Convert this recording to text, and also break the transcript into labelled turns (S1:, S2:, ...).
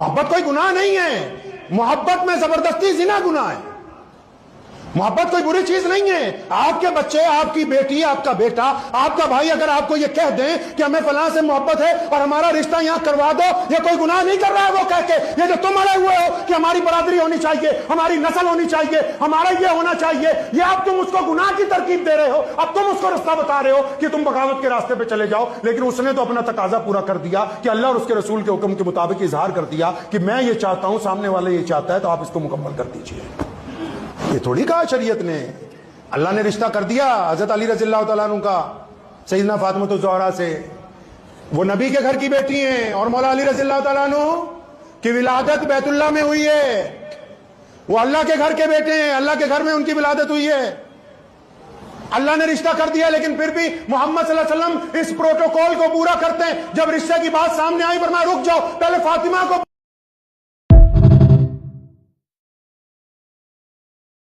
S1: मोहब्बत कोई गुनाह नहीं है, मोहब्बत में जबरदस्ती जिना गुनाह है। मोहब्बत कोई बुरी चीज नहीं है। आपके बच्चे, आपकी बेटी, आपका बेटा, आपका भाई अगर आपको ये कह दें कि हमें फलां से मोहब्बत है और हमारा रिश्ता यहां करवा दो, ये कोई गुनाह नहीं कर रहा है वो कह के। ये जो तुम अड़े हुए हो कि हमारी बरादरी होनी चाहिए, हमारी नस्ल होनी चाहिए, हमारा ये होना चाहिए, ये अब तुम उसको गुनाह की तरकीब दे रहे हो। अब तुम उसको रास्ता बता रहे हो कि तुम बगावत के रास्ते पे चले जाओ। लेकिन उसने तो अपना तकाजा पूरा कर दिया कि अल्लाह और उसके रसूल के हुक्म के मुताबिक इजहार कर दिया कि मैं ये चाहता हूं, सामने वाला ये चाहता है, तो आप इसको मुकम्मल कर दीजिए। ये थोड़ी कहा शरीयत ने। अल्लाह ने रिश्ता कर दिया हजरत अली रज़ियल्लाहु तआला अन्हु का सैयदना फातिमा ज़हरा से। वो नबी के घर की बेटी हैं और मौला अली रज़ियल्लाहु तआला अन्हु की विलादत बैतुल्लाह में हुई है। वो अल्लाह के घर के बेटे हैं, अल्लाह के घर में उनकी विलादत हुई है। अल्लाह ने रिश्ता कर दिया, लेकिन फिर भी मोहम्मद सल्लल्लाहु अलैहि वसल्लम इस प्रोटोकॉल को पूरा करते हैं। जब रिश्ते की बात सामने आई, फरमाया रुक जाओ, पहले फातिमा को